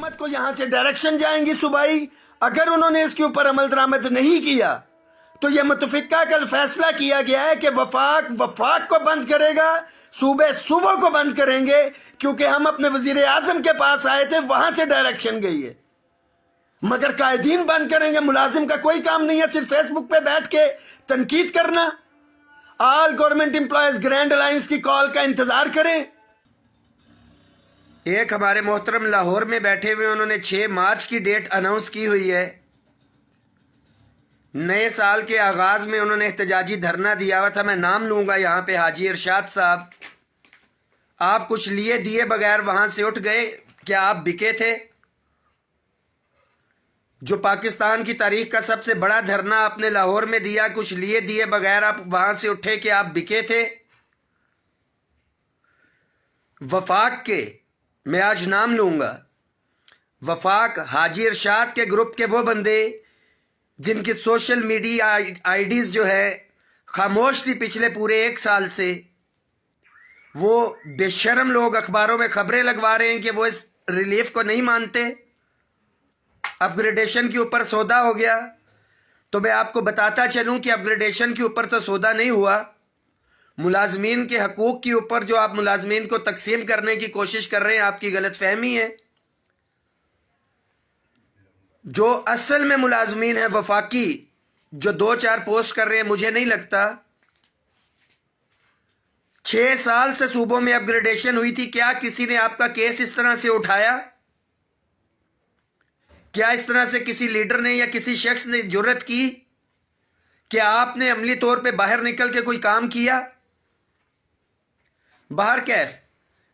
حکومت کو یہاں سے ڈائریکشن جائیں گی صوبائی، اگر انہوں نے اس کے اوپر عمل درآمد نہیں کیا تو یہ متفقہ کل فیصلہ کیا گیا ہے کہ وفاق کو بند کرے گا، صوبوں کو بند کریں گے، کیونکہ ہم اپنے وزیر اعظم کے پاس آئے تھے، وہاں سے ڈائریکشن گئی ہے، مگر قائدین بند کریں گے۔ ملازم کا کوئی کام نہیں ہے صرف فیس بک پہ بیٹھ کے تنقید کرنا۔ آل گورنمنٹ امپلائیز گرینڈ الائنس کی کال کا انتظار کریں۔ ایک ہمارے محترم لاہور میں بیٹھے ہوئے، انہوں نے 6 مارچ کی ڈیٹ اناؤنس کی ہوئی ہے۔ نئے سال کے آغاز میں انہوں نے احتجاجی دھرنا دیا ہوا تھا، میں نام لوں گا یہاں پہ، حاجی ارشاد صاحب۔ آپ کچھ لیے دیے بغیر وہاں سے اٹھ گئے، کیا آپ بکے تھے؟ جو پاکستان کی تاریخ کا سب سے بڑا دھرنا آپ نے لاہور میں دیا، کچھ لیے دیے بغیر آپ وہاں سے اٹھے، کہ آپ بکے تھے؟ وفاق کے میں آج نام لوں گا، وفاق حاجی ارشاد کے گروپ کے وہ بندے جن کی سوشل میڈیا آئی ڈیز جو ہے خاموش تھی پچھلے پورے 1 سال سے، وہ بے شرم لوگ اخباروں میں خبریں لگوا رہے ہیں کہ وہ اس ریلیف کو نہیں مانتے، اپ گریڈیشن کے اوپر سودا ہو گیا۔ تو میں آپ کو بتاتا چلوں کہ اپ گریڈیشن کے اوپر تو سودا نہیں ہوا، ملازمین کے حقوق کے اوپر جو آپ ملازمین کو تقسیم کرنے کی کوشش کر رہے ہیں، آپ کی غلط فہمی ہے۔ جو اصل میں ملازمین ہیں وفاقی، جو 2-4 پوسٹ کر رہے ہیں، مجھے نہیں لگتا 6 سال سے صوبوں میں اپ گریڈیشن ہوئی تھی، کیا کسی نے آپ کا کیس اس طرح سے اٹھایا؟ کیا اس طرح سے کسی لیڈر نے یا کسی شخص نے جرات کی کہ آپ نے عملی طور پہ باہر نکل کے کوئی کام کیا؟ باہر کیف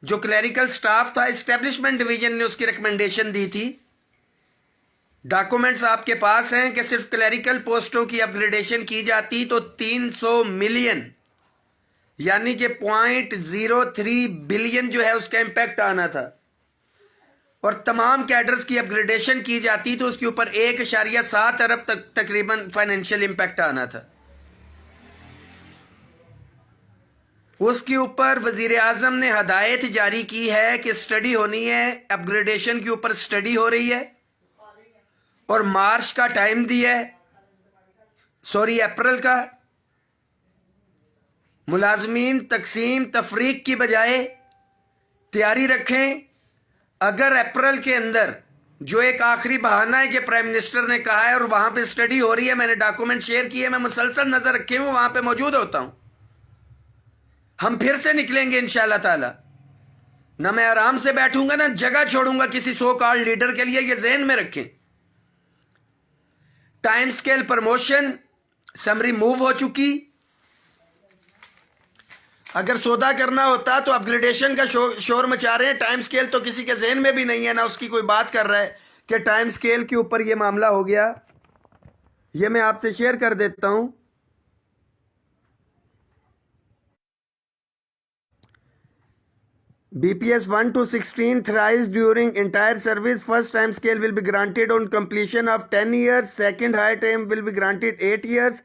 جو کلیریکل سٹاف تھا، اسٹیبلشمنٹ ڈویژن نے اس کی ریکمنڈیشن دی تھی، ڈاکومنٹس آپ کے پاس ہیں کہ صرف کلیریکل پوسٹوں کی اپ گریڈیشن کی جاتی تو 300 ملین یعنی کہ 0.03 بلین جو ہے اس کا امپیکٹ آنا تھا، اور تمام کیڈرز کی اپ گریڈیشن کی جاتی تو اس کے اوپر 1.7 ارب تک تقریباً فائنینشیل امپیکٹ آنا تھا۔ اس کے اوپر وزیر اعظم نے ہدایت جاری کی ہے کہ سٹڈی ہونی ہے، اپ گریڈیشن کے اوپر سٹڈی ہو رہی ہے، اور مارچ کا ٹائم دیا ہے، اپریل کا۔ ملازمین تقسیم تفریق کی بجائے تیاری رکھیں۔ اگر اپریل کے اندر جو ایک آخری بہانہ ہے کہ پرائم منسٹر نے کہا ہے اور وہاں پہ سٹڈی ہو رہی ہے، میں نے ڈاکومنٹ شیئر کیے، میں مسلسل نظر رکھے ہوں، وہاں پہ موجود ہوتا ہوں، ہم پھر سے نکلیں گے انشاءاللہ تعالی۔ نہ میں آرام سے بیٹھوں گا، نہ جگہ چھوڑوں گا کسی سو کالڈ لیڈر کے لیے، یہ ذہن میں رکھیں۔ Time scale promotion summary move ہو چکی، اگر سودا کرنا ہوتا تو اپ گریڈیشن کا شور مچا رہے ہیں، ٹائم سکیل تو کسی کے ذہن میں بھی نہیں ہے، نہ اس کی کوئی بات کر رہا ہے کہ ٹائم سکیل کے اوپر یہ معاملہ ہو گیا۔ یہ میں آپ سے شیئر کر دیتا ہوں۔ BPS 1 to 16 thrice during entire service. First time scale will be granted on completion of 10 years. Second higher time will be granted 8 years.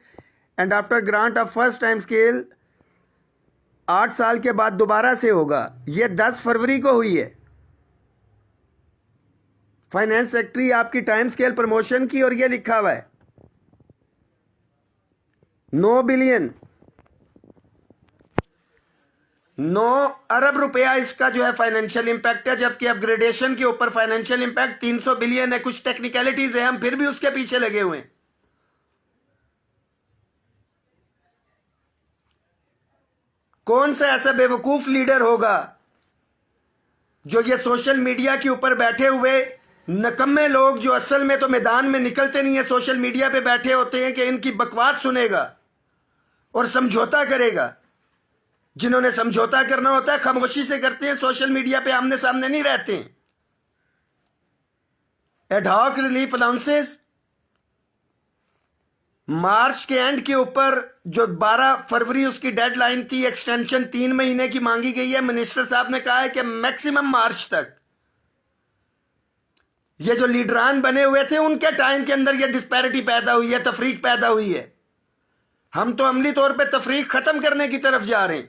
And after grant of first time scale 8 سال کے بعد دوبارہ سے ہوگا۔ یہ 10 فروری کو ہوئی ہے۔ فائنانس سیکٹری آپ کی ٹائم سکیل پروموشن کی، اور یہ لکھا ہوا ہے 9 بلین 9 ارب روپیہ اس کا جو ہے فائنینشیل امپیکٹ ہے، جبکہ اپ گریڈیشن کے اوپر فائنینشیل امپیکٹ 300 بلین ہے۔ کچھ ٹیکنیکلٹیز ہیں، ہم پھر بھی اس کے پیچھے لگے ہوئے ہیں۔ کون سا ایسا بے وقوف لیڈر ہوگا جو یہ سوشل میڈیا کے اوپر بیٹھے ہوئے نکمے لوگ جو اصل میں تو میدان میں نکلتے نہیں ہیں، سوشل میڈیا پہ بیٹھے ہوتے ہیں، کہ ان کی بکواس سنے گا اور سمجھوتا کرے گا؟ جنہوں نے سمجھوتا کرنا ہوتا ہے خاموشی سے کرتے ہیں، سوشل میڈیا پہ آمنے سامنے نہیں رہتے ہیں۔ Ad hoc relief allowances March کے اینڈ کے اوپر جو 12 فروری اس کی ڈیڈ لائن تھی، ایکسٹینشن 3 مہینے کی مانگی گئی ہے۔ منسٹر صاحب نے کہا ہے کہ میکسیمم مارچ تک۔ یہ جو لیڈران بنے ہوئے تھے ان کے ٹائم کے اندر یہ ڈسپیرٹی پیدا ہوئی ہے، تفریق پیدا ہوئی ہے۔ ہم تو عملی طور پہ تفریق ختم کرنے کی طرف جا رہے ہیں،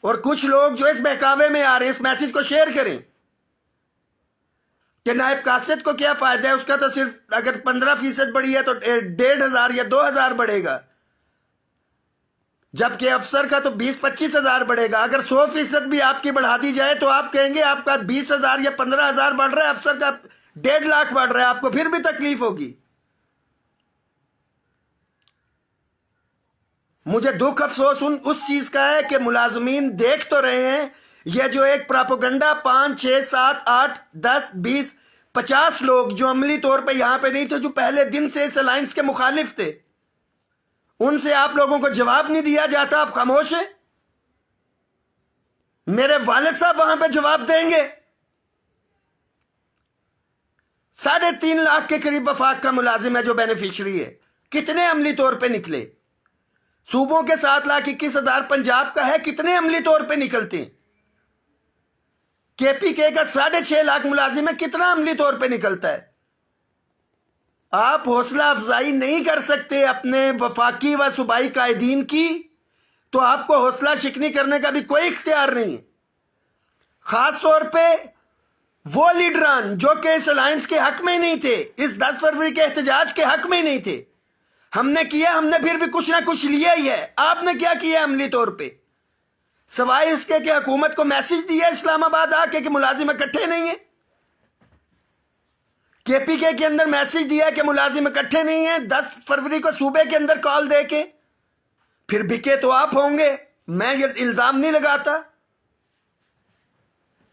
اور کچھ لوگ جو اس بہکاوے میں آ رہے ہیں، اس میسج کو شیئر کریں کہ نائب قاصد کو کیا فائدہ ہے، اس کا تو صرف اگر 15% بڑھی ہے تو 1500 یا 2000 بڑھے گا، جبکہ افسر کا تو 20-25 ہزار بڑھے گا۔ اگر 100% بھی آپ کی بڑھا دی جائے تو آپ کہیں گے آپ کا 20,000 یا 15,000 بڑھ رہا ہے، افسر کا 1.5 لاکھ بڑھ رہا ہے، آپ کو پھر بھی تکلیف ہوگی۔ مجھے دکھ افسوس اس چیز کا ہے کہ ملازمین دیکھ تو رہے ہیں یہ جو ایک پراپوگنڈا 5 6 7 8 10 20 50 لوگ جو عملی طور پہ یہاں پہ نہیں تھے، جو پہلے دن سے اس الائنس کے مخالف تھے، ان سے آپ لوگوں کو جواب نہیں دیا جاتا، آپ خاموش ہیں۔ میرے والد صاحب وہاں پہ جواب دیں گے۔ 3.5 لاکھ کے قریب وفاق کا ملازم ہے جو بینیفیشری ہے، کتنے عملی طور پہ نکلے؟ صوبوں کے 7,21,000 پنجاب کا ہے، کتنے عملی طور پہ نکلتے ہیں؟ KPK کا 6.5 لاکھ ملازم ہے، کتنا عملی طور پہ نکلتا ہے؟ آپ حوصلہ افزائی نہیں کر سکتے اپنے وفاقی و صوبائی قائدین کی، تو آپ کو حوصلہ شکنی کرنے کا بھی کوئی اختیار نہیں ہے۔ خاص طور پہ وہ لیڈران جو کہ اس الائنس کے حق میں ہی نہیں تھے، اس 10 فروری کے احتجاج کے حق میں ہی نہیں تھے۔ ہم نے کیا، ہم نے پھر بھی کچھ نہ کچھ لیا ہی ہے۔ آپ نے کیا کیا عملی طور پہ؟ سوائے اس کے کہ حکومت کو میسج دیا اسلام آباد آ کے کہ ملازم اکٹھے نہیں ہیں، KPK کے اندر میسج دیا کہ ملازم اکٹھے نہیں ہیں، 10 فروری کو صوبے کے اندر کال دے کے، پھر بکے تو آپ ہوں گے، میں یہ الزام نہیں لگاتا۔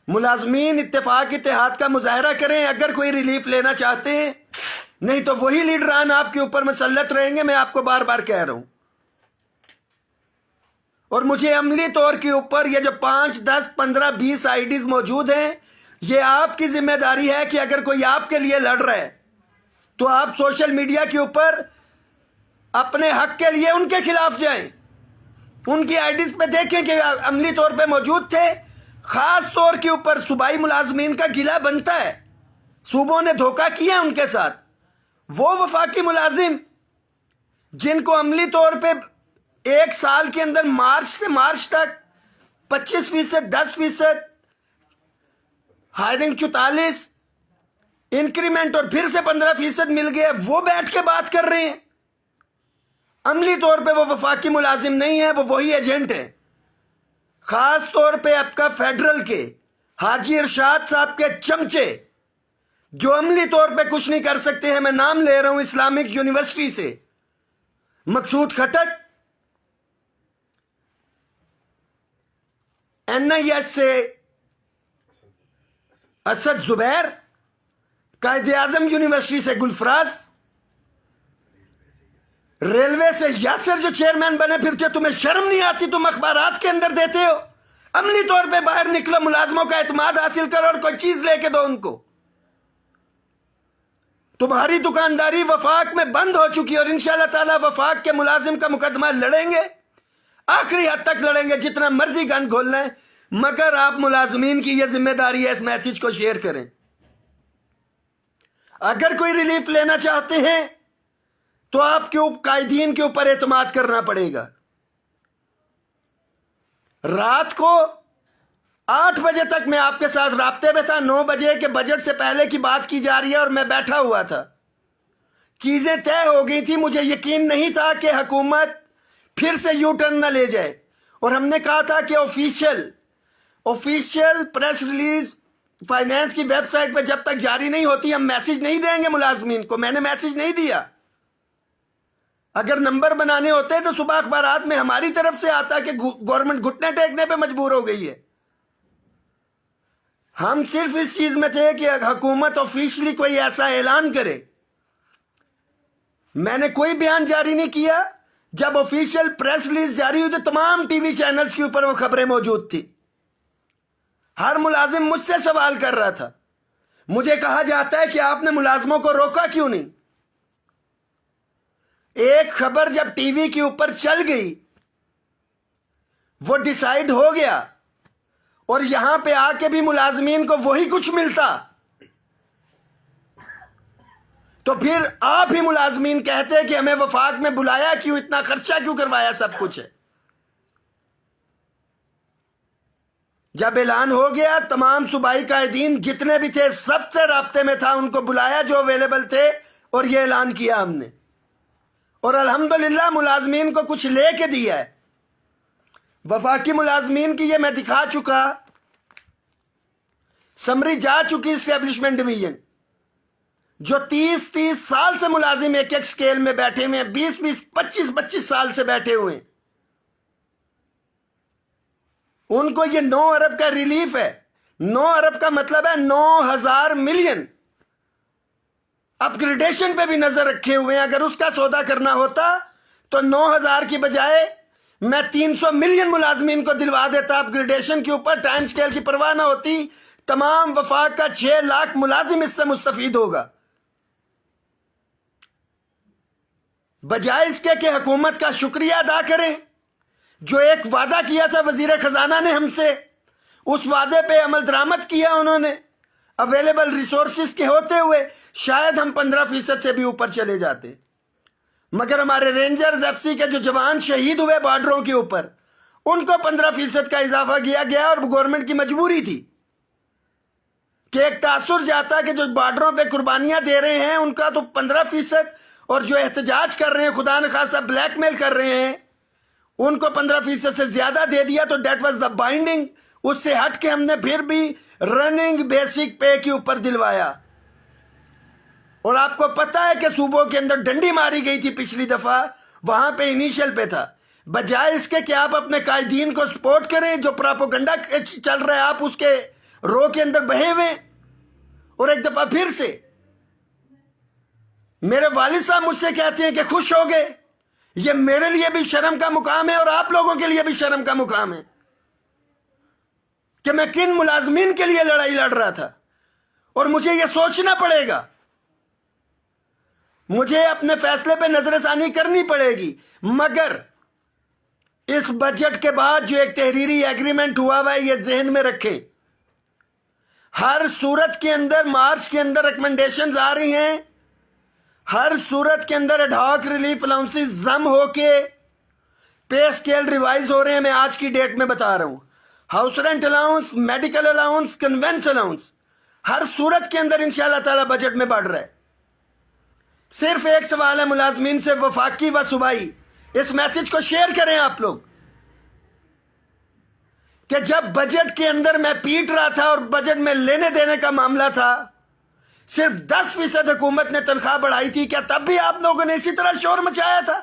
ملازمین اتفاق اتحاد کا مظاہرہ کریں اگر کوئی ریلیف لینا چاہتے ہیں، نہیں تو وہی لیڈران آپ کے اوپر مسلط رہیں گے، میں آپ کو بار بار کہہ رہا ہوں۔ اور مجھے عملی طور کے اوپر یہ جو 5 10 15 20 IDs موجود ہیں، یہ آپ کی ذمہ داری ہے کہ اگر کوئی آپ کے لیے لڑ رہا ہے تو آپ سوشل میڈیا کے اوپر اپنے حق کے لیے ان کے خلاف جائیں، ان کی IDs پہ دیکھیں کہ عملی طور پہ موجود تھے۔ خاص طور کے اوپر صوبائی ملازمین کا گلہ بنتا ہے، صوبوں نے دھوکہ کیا ان کے ساتھ۔ وہ وفاقی ملازم جن کو عملی طور پہ 1 سال کے اندر مارچ سے مارچ تک 25%، 10%، ہائرنگ 44، انکریمنٹ اور پھر سے 15% مل گیا، وہ بیٹھ کے بات کر رہے ہیں۔ عملی طور پہ وہ وفاقی ملازم نہیں ہے، وہ وہی ایجنٹ ہے۔ خاص طور پہ آپ کا فیڈرل کے حاجی ارشاد صاحب کے چمچے جو عملی طور پہ کچھ نہیں کر سکتے ہیں، میں نام لے رہا ہوں اسلامک یونیورسٹی سے مقصود خٹک، NIS سے اسد زبیر، قائد اعظم یونیورسٹی سے گلفراز، ریلوے سے یاسر جو چیئرمین بنے پھرتے، تمہیں شرم نہیں آتی؟ تم اخبارات کے اندر دیتے ہو۔ عملی طور پہ باہر نکلو، ملازموں کا اعتماد حاصل کرو اور کوئی چیز لے کے دو ان کو۔ تمہاری دکانداری وفاق میں بند ہو چکی، اور انشاءاللہ تعالی وفاق کے ملازم کا مقدمہ لڑیں گے، آخری حد تک لڑیں گے، جتنا مرضی گن کھولنا ہے، مگر آپ ملازمین کی یہ ذمہ داری ہے اس میسج کو شیئر کریں۔ اگر کوئی ریلیف لینا چاہتے ہیں تو آپ کے قائدین کے اوپر اعتماد کرنا پڑے گا۔ رات کو 8 بجے تک میں آپ کے ساتھ رابطے میں تھا، 9 بجے کے بجٹ سے پہلے کی بات کی جا رہی ہے اور میں بیٹھا ہوا تھا، چیزیں طے ہو گئی تھی، مجھے یقین نہیں تھا کہ حکومت پھر سے یو ٹرن نہ لے جائے، اور ہم نے کہا تھا کہ آفیشیل پریس ریلیز فائنانس کی ویب سائٹ پہ جب تک جاری نہیں ہوتی ہم میسج نہیں دیں گے ملازمین کو۔ میں نے میسج نہیں دیا، اگر نمبر بنانے ہوتے تو صبح اخبارات میں ہماری طرف سے آتا کہ گورنمنٹ گھٹنے ٹیکنے پہ مجبور ہو گئی ہے۔ ہم صرف اس چیز میں تھے کہ حکومت آفیشلی کوئی ایسا اعلان کرے۔ میں نے کوئی بیان جاری نہیں کیا، جب آفیشیل پریس ریلیز جاری ہوئی تو تمام ٹی وی چینلز کے اوپر وہ خبریں موجود تھی۔ ہر ملازم مجھ سے سوال کر رہا تھا، مجھے کہا جاتا ہے کہ آپ نے ملازموں کو روکا کیوں نہیں؟ ایک خبر جب ٹی وی کے اوپر چل گئی، وہ ڈیسائیڈ ہو گیا، اور یہاں پہ آ کے بھی ملازمین کو وہی کچھ ملتا، تو پھر آپ ہی ملازمین کہتے کہ ہمیں وفاق میں بلایا کیوں، اتنا خرچہ کیوں کروایا، سب کچھ ہے۔ جب اعلان ہو گیا تمام صوبائی قائدین جتنے بھی تھے سب سے رابطے میں تھا، ان کو بلایا جو اویلیبل تھے اور یہ اعلان کیا ہم نے، اور الحمدللہ ملازمین کو کچھ لے کے دیا ہے۔ وفاقی ملازمین کی یہ میں دکھا چکا، سمری جا چکی اسٹیبلشمنٹ ڈویژن، جو 30 سال سے ملازم ایک ایک سکیل میں بیٹھے ہوئے ہیں، 20 25 سال سے بیٹھے ہوئے ہیں، ان کو یہ 9 ارب کا ریلیف ہے۔ 9 ارب کا مطلب ہے 9,000 ملین۔ اپ گریڈیشن پہ بھی نظر رکھے ہوئے ہیں، اگر اس کا سودا کرنا ہوتا تو 9,000 کی بجائے میں 300 ملین ملازمین کو دلوا دیتا۔ اپ گریڈیشن کے اوپر ٹائم سکیل کی پرواہ نہ ہوتی، تمام وفاق کا 6 لاکھ ملازم اس سے مستفید ہوگا۔ بجائے اس کے کہ حکومت کا شکریہ ادا کریں، جو ایک وعدہ کیا تھا وزیر خزانہ نے ہم سے، اس وعدے پہ عمل درآمد کیا انہوں نے اویلیبل ریسورسز کے ہوتے ہوئے، شاید ہم 15% سے بھی اوپر چلے جاتے، مگر ہمارے رینجرز ایف سی کے جو جوان شہید ہوئے بارڈروں کے اوپر، ان کو 15% کا اضافہ کیا گیا، اور گورنمنٹ کی مجبوری تھی کہ ایک تاثر جاتا کہ جو بارڈروں پہ قربانیاں دے رہے ہیں ان کا تو 15%، اور جو احتجاج کر رہے ہیں خدا نخواستہ بلیک میل کر رہے ہیں ان کو 15% سے زیادہ دے دیا، تو دیٹ واز دا بائنڈنگ۔ اس سے ہٹ کے ہم نے پھر بھی رننگ بیسک پے کے اوپر دلوایا، اور آپ کو پتہ ہے کہ صوبوں کے اندر ڈنڈی ماری گئی تھی پچھلی دفعہ، وہاں پہ انیشل پہ تھا۔ بجائے اس کے کہ آپ اپنے قائدین کو سپورٹ کریں، جو پراپوگنڈا چل رہا ہے آپ اس کے رو کے اندر بہے ہوئے۔ اور ایک دفعہ پھر سے میرے والد صاحب مجھ سے کہتے ہیں کہ خوش ہو گئے، یہ میرے لیے بھی شرم کا مقام ہے اور آپ لوگوں کے لیے بھی شرم کا مقام ہے کہ میں کن ملازمین کے لیے لڑائی لڑ رہا تھا، اور مجھے یہ سوچنا پڑے گا، مجھے اپنے فیصلے پہ نظر ثانی کرنی پڑے گی۔ مگر اس بجٹ کے بعد جو ایک تحریری ایگریمنٹ ہوا ہوا ہے، یہ ذہن میں رکھیں، ہر صورت کے اندر مارچ کے اندر ریکمنڈیشنز آ رہی ہیں، ہر صورت کے اندر ایڈ ہاک ریلیف الاؤنسز ضم ہو کے پے سکیل ریوائز ہو رہے ہیں۔ میں آج کی ڈیٹ میں بتا رہا ہوں، house rent allowance, medical allowance, conveyance allowance, ہر صورت کے اندر انشاءاللہ تعالی بجٹ میں بڑھ رہا ہے۔ صرف ایک سوال ہے ملازمین سے، وفاقی و صوبائی، اس میسج کو شیئر کریں آپ لوگ، کہ جب بجٹ کے اندر میں پیٹ رہا تھا اور بجٹ میں لینے دینے کا معاملہ تھا، صرف 10% حکومت نے تنخواہ بڑھائی تھی، کیا تب بھی آپ لوگوں نے اسی طرح شور مچایا تھا؟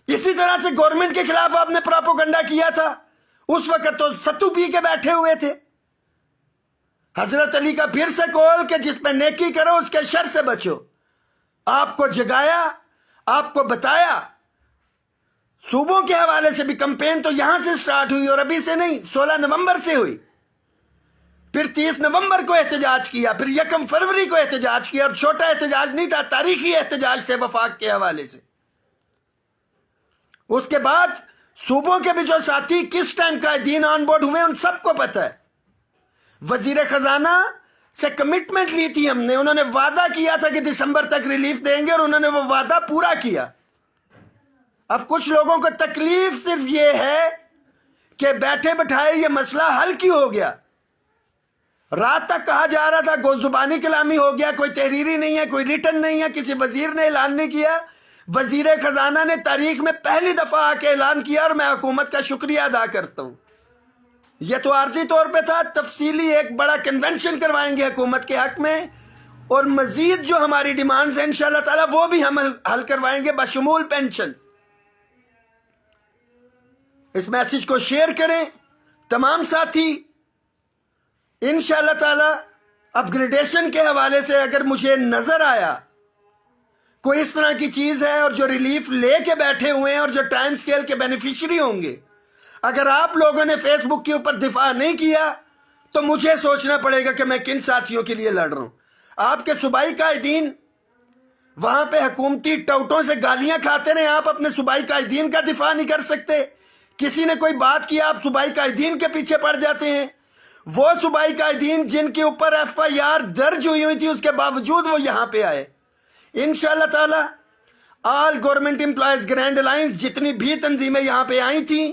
اسی طرح سے گورنمنٹ کے خلاف آپ نے پراپوگنڈا کیا تھا؟ اس وقت تو ستو پی کے بیٹھے ہوئے تھے۔ حضرت علی کا پھر سے قول کہ جس پہ نیکی کرو اس کے شر سے بچو، آپ کو جگایا، آپ کو بتایا۔ صوبوں کے حوالے سے بھی کمپین تو یہاں سے سٹارٹ ہوئی، اور ابھی سے نہیں، 16 نومبر سے ہوئی، پھر 30 نومبر کو احتجاج کیا، پھر 1 فروری کو احتجاج کیا، اور چھوٹا احتجاج نہیں تھا، تاریخی احتجاج تھے وفاق کے حوالے سے۔ اس کے بعد صوبوں کے بھی جو ساتھی کس ٹائم قائدین آن بورڈ ہوئے ان سب کو پتہ ہے۔ وزیر خزانہ سے کمٹمنٹ لی تھی ہم نے، انہوں نے وعدہ کیا تھا کہ دسمبر تک ریلیف دیں گے، اور انہوں نے وہ وعدہ پورا کیا۔ اب کچھ لوگوں کو تکلیف صرف یہ ہے کہ بیٹھے بٹھائے یہ مسئلہ حل کیوں ہو گیا؟ رات تک کہا جا رہا تھا گو زبانی کلامی ہو گیا، کوئی تحریری نہیں ہے، کوئی ریٹن نہیں ہے، کسی وزیر نے اعلان نہیں کیا۔ وزیر خزانہ نے تاریخ میں پہلی دفعہ آ کے اعلان کیا، اور میں حکومت کا شکریہ ادا کرتا ہوں۔ یہ تو عارضی طور پہ تھا، تفصیلی ایک بڑا کنونشن کروائیں گے حکومت کے حق میں، اور مزید جو ہماری ڈیمانڈز ہیں انشاءاللہ تعالی وہ بھی ہم حل کروائیں گے، بشمول پینشن۔ اس میسج کو شیئر کریں تمام ساتھی۔ انشاءاللہ تعالی اپ گریڈیشن کے حوالے سے اگر مجھے نظر آیا کوئی اس طرح کی چیز ہے، اور جو ریلیف لے کے بیٹھے ہوئے ہیں اور جو ٹائم سکیل کے بینیفیشری ہوں گے، اگر آپ لوگوں نے فیس بک کے اوپر دفاع نہیں کیا تو مجھے سوچنا پڑے گا کہ میں کن ساتھیوں کے لیے لڑ رہا ہوں۔ آپ کے صوبائی قائدین وہاں پہ حکومتی ٹوٹوں سے گالیاں کھاتے رہے، آپ اپنے صوبائی قائدین کا دفاع نہیں کر سکتے۔ کسی نے کوئی بات کیا آپ صوبائی قائدین کے پیچھے پڑ جاتے ہیں۔ وہ صوبائی قائدین جن کے اوپر FIR درج ہوئی تھی، اس کے باوجود وہ یہاں پہ آئے۔ انشاءاللہ تعالی آل گورنمنٹ امپلائیز گرینڈ الائنس جتنی بھی تنظیمیں یہاں پہ آئی تھیں،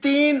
3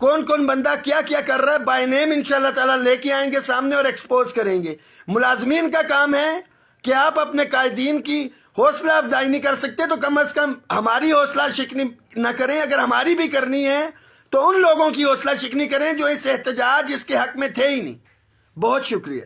کون کون بندہ کیا کیا کر رہا ہے بائی نیم انشاءاللہ تعالیٰ لے کے آئیں گے سامنے اور ایکسپوز کریں گے. ملازمین کا کام ہے کہ آپ اپنے قائدین کی حوصلہ افزائی نہیں کر سکتے تو کم از کم ہماری حوصلہ شکنی نہ کریں. اگر ہماری بھی کرنی ہے تو ان لوگوں کی حوصلہ شکنی کریں جو اس احتجاج اس کے حق میں تھے ہی نہیں. بہت شکریہ.